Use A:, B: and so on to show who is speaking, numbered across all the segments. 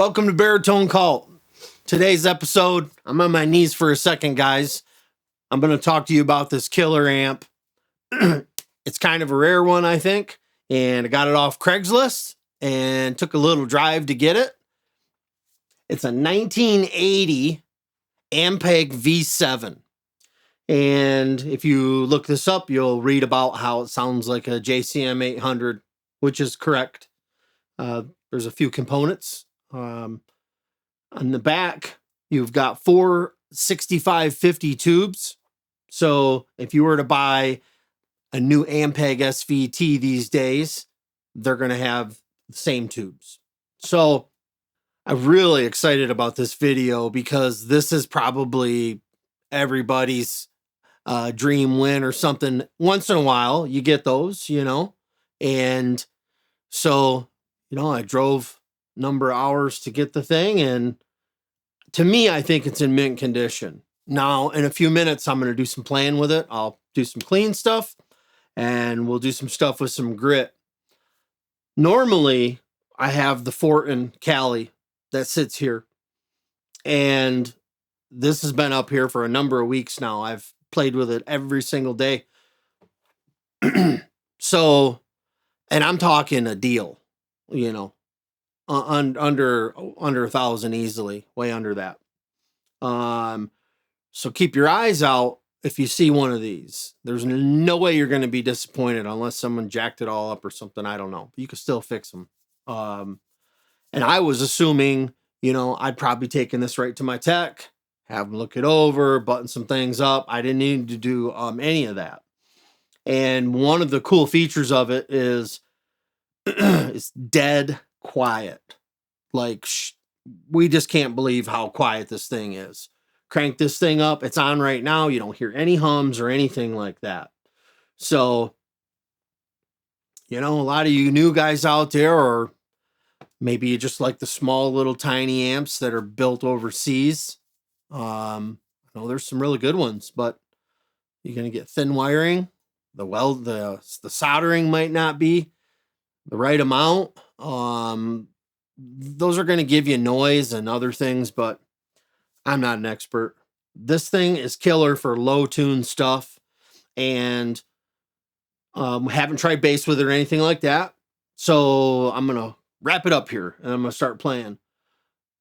A: Welcome to Baritone Cult. Today's episode, I'm on my knees for a second, guys. I'm going to talk to you about this killer amp. It's kind of a rare one, I think, and I got it off Craigslist and took a little drive to get it. It's a 1980 Ampeg V7. And if you look this up, you'll read about how it sounds like a JCM800, which is correct. There's a few components. On the back, you've got 4 6550 tubes. So if you were to buy a new Ampeg SVT these days, they're going to have the same tubes. So I'm really excited about this video because this is probably everybody's dream win or something. Once in a while, you get those, and so, I drove a number of hours to get the thing, and to me, I think it's in mint condition. Now, in a few minutes, I'm going to do some playing with it. I'll do some clean stuff, and we'll do some stuff with some grit. Normally, I have the Fortin Cali that sits here, and this has been up here for a number of weeks now. I've played with it every single day. So, and I'm talking a deal, under 1,000 easily, way under that. So keep your eyes out if you see one of these. There's no way you're going to be disappointed unless someone jacked it all up or something. I don't know. You can still fix them. And I was assuming, I'd probably taken this right to my tech, have them look it over, button some things up. I didn't need to do any of that. And one of the cool features of it is it's dead quiet. Like, we just can't believe how quiet this thing is. Crank this thing up. It's on right now. You don't hear any hums or anything like that. So, a lot of you new guys out there, or maybe you just like the small little tiny amps that are built overseas. I know there's some really good ones, but you're going to get thin wiring. The soldering might not be the right amount. Those are going to give you noise and other things, but I'm not an expert. This thing is killer for low tune stuff, and haven't tried bass with it or anything like that. So I'm going to wrap it up here, and I'm going to start playing.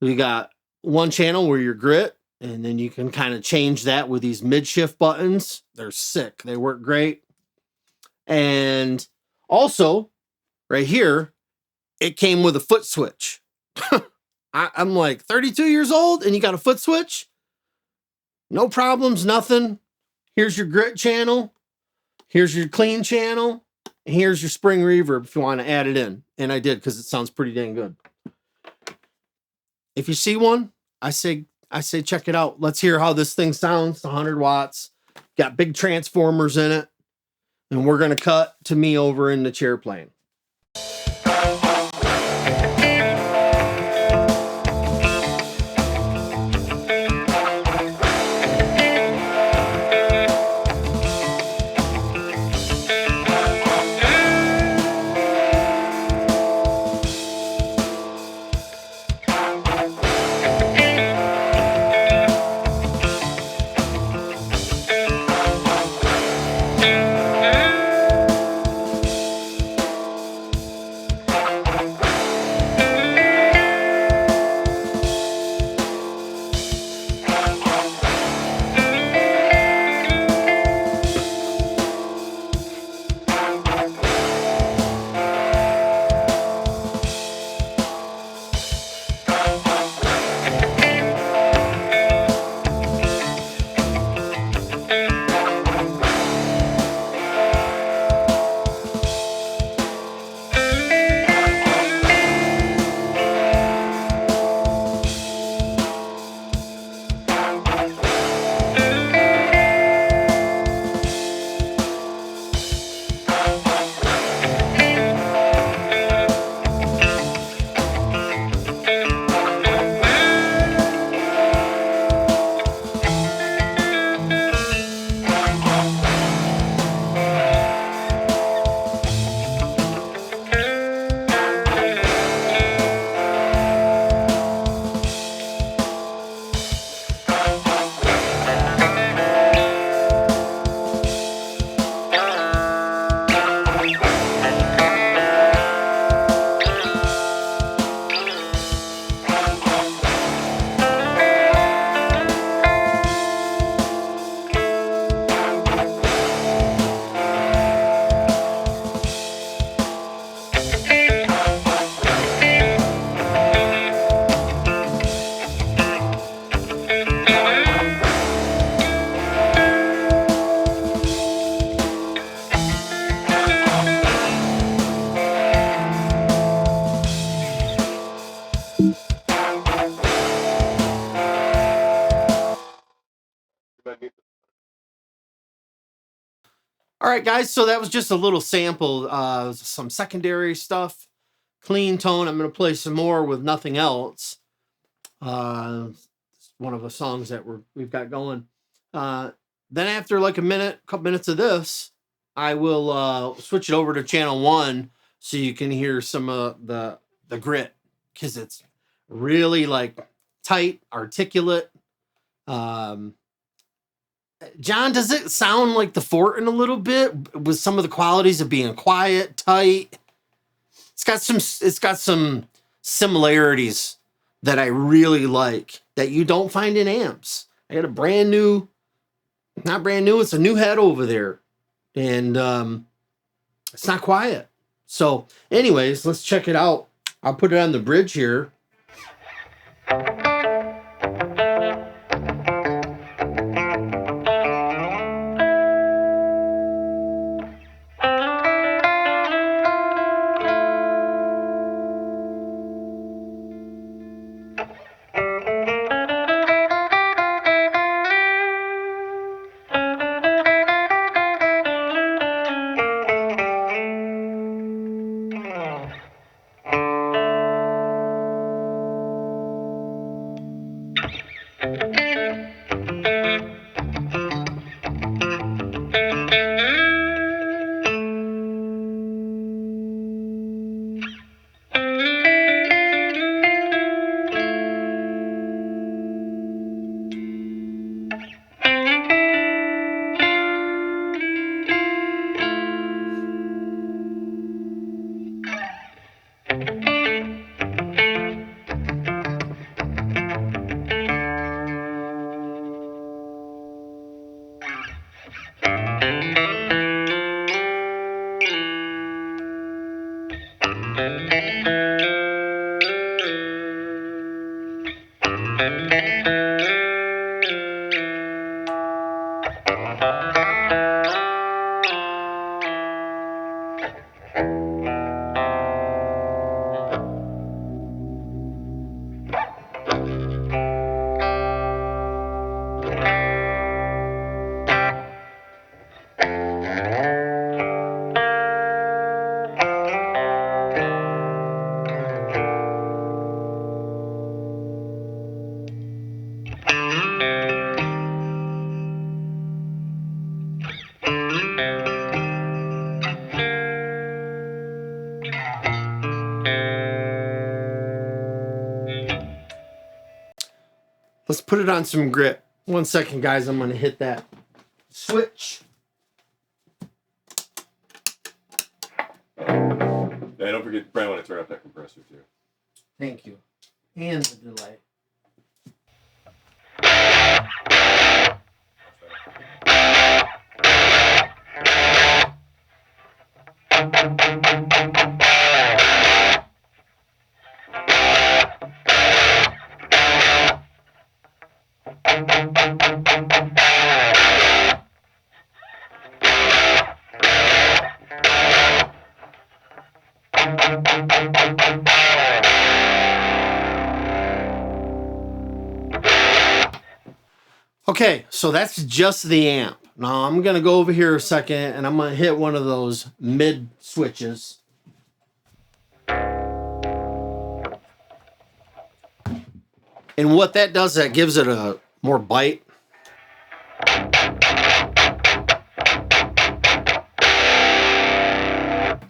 A: We got one channel where you're grit, and then you can kind of change that with these mid-shift buttons. They're sick. They work great. And also, right here, it came with a foot switch. I'm like 32 years old, and you got a foot switch? No problems, nothing. Here's your grit channel. Here's your clean channel. And here's your spring reverb if you want to add it in. And I did, because it sounds pretty dang good. If you see one, I say check it out. Let's hear how this thing sounds. 100 watts. Got big transformers in it. And we're going to cut to me over in the chair playing. All right, guys, so that was just a little sample, some secondary stuff, clean tone. I'm going to play some more with Nothing Else. One of the songs that we've got going. Then after like a couple minutes of this, I will switch it over to channel 1 so you can hear some of the grit, because it's really like tight, articulate. John, does it sound like the Fortin a little bit with some of the qualities of being quiet, tight? It's got some similarities that I really like that you don't find in amps. I got a brand new, not brand new, it's a new head over there. And it's not quiet. So anyways, let's check it out. I'll put it on the bridge here. Let's put it on some grit. 1 second, guys. I'm going to hit that switch.
B: Yeah, don't forget, Brian, want to turn up that compressor too.
A: Thank you. And the delay. Okay, so that's just the amp. Now I'm going to go over here a second and I'm going to hit one of those mid switches. And what that does, that gives it a more bite.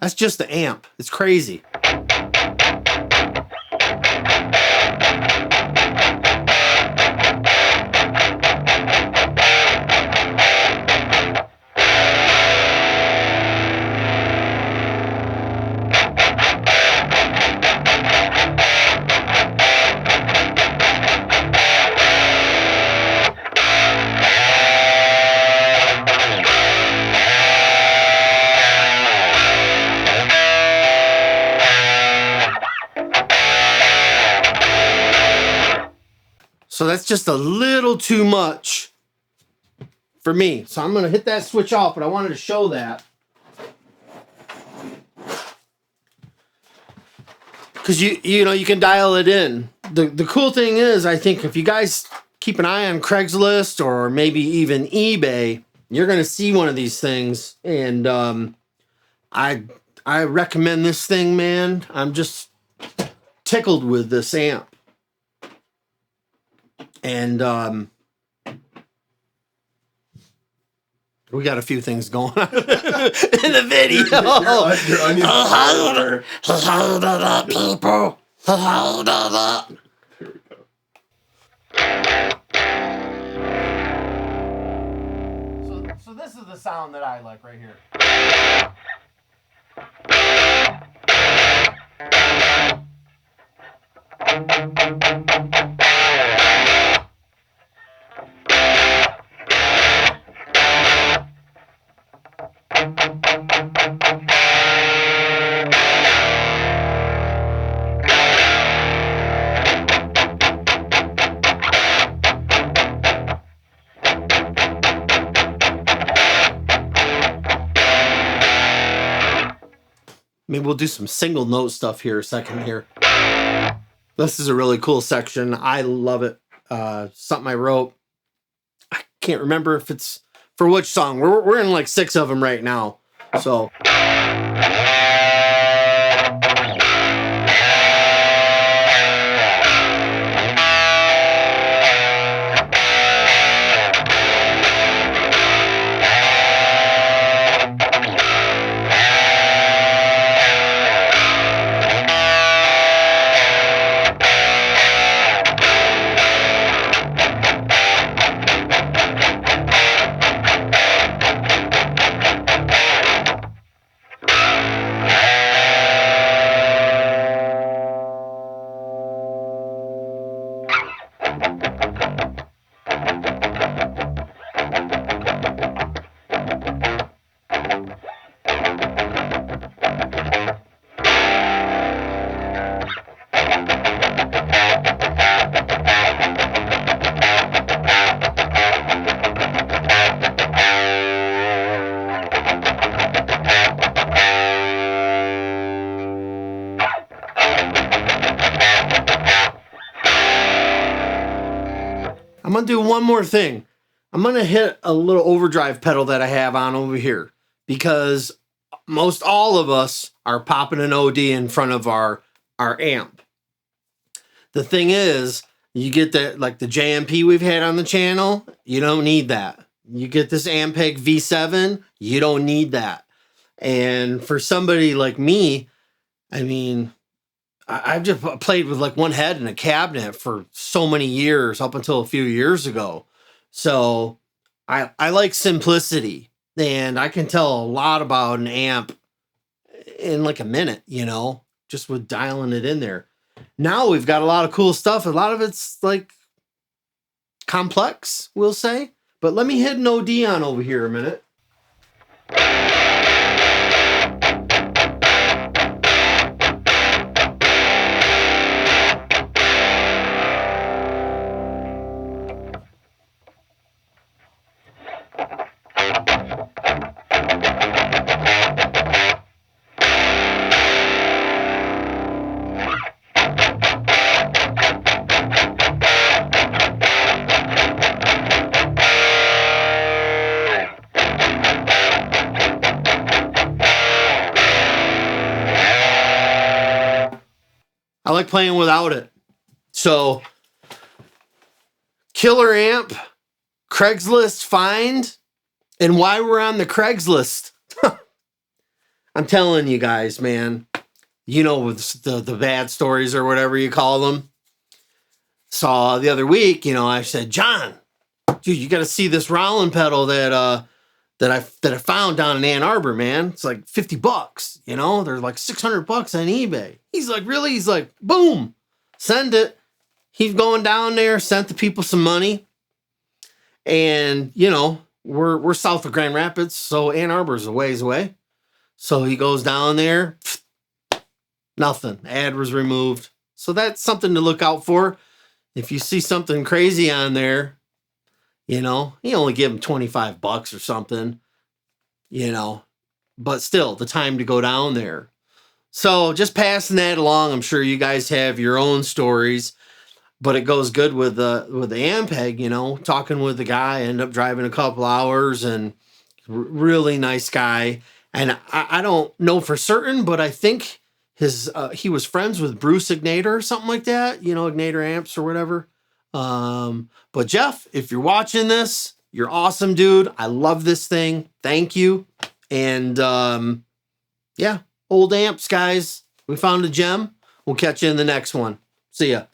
A: That's just the amp. It's crazy. So that's just a little too much for me. So I'm going to hit that switch off, but I wanted to show that. Because you know, you can dial it in. The cool thing is, I think if you guys keep an eye on Craigslist or maybe even eBay, you're going to see one of these things. And I recommend this thing, man. I'm just tickled with this amp. And we got a few things going on in the video.
B: Your onions are over.
A: Hold it up, people. Hold it up.
B: There we go.
A: So this is the sound that I like right here. Maybe we'll do some single note stuff here a second here. This is a really cool section. I love it. Something I wrote. I can't remember if it's for which song. We're in like 6 of them right now. So. I'm going to do one more thing. I'm going to hit a little overdrive pedal that I have on over here because most all of us are popping an OD in front of our amp. The thing is, you get that, like the JMP we've had on the channel, you don't need that. You get this Ampeg V7, you don't need that. And for somebody like me, I mean, I've just played with like one head in a cabinet for so many years, up until a few years ago. So I like simplicity, and I can tell a lot about an amp in like a minute, you know, just with dialing it in there. Now we've got a lot of cool stuff. A lot of it's like complex, we'll say. But let me hit an OD on over here a minute. I like playing without it. So, killer amp, Craigslist find, and why we're on the Craigslist. I'm telling you guys, man. You know, with the bad stories or whatever you call them. Saw the other week, you know, I said, John, dude, you got to see this Roland pedal that I found down in Ann Arbor, man. It's like $50, you know? They're like $600 on eBay. He's like, really? He's like, boom, send it. He's going down there, sent the people some money. And, you know, we're south of Grand Rapids, so Ann Arbor's a ways away. So he goes down there, nothing. Ad was removed. So that's something to look out for. If you see something crazy on there, you know, you only give them $25 or something, you know, but still the time to go down there. So just passing that along. I'm sure you guys have your own stories. but it goes good with the Ampeg, you know, talking with the guy, end up driving a couple hours, and really nice guy. And I don't know for certain, but I think he was friends with Bruce Ignator or something like that, you know, Ignator Amps or whatever. But Jeff, if you're watching this, you're awesome, dude. I love this thing. Thank you. And yeah, old amps, guys. We found a gem. We'll catch you in the next one. See ya.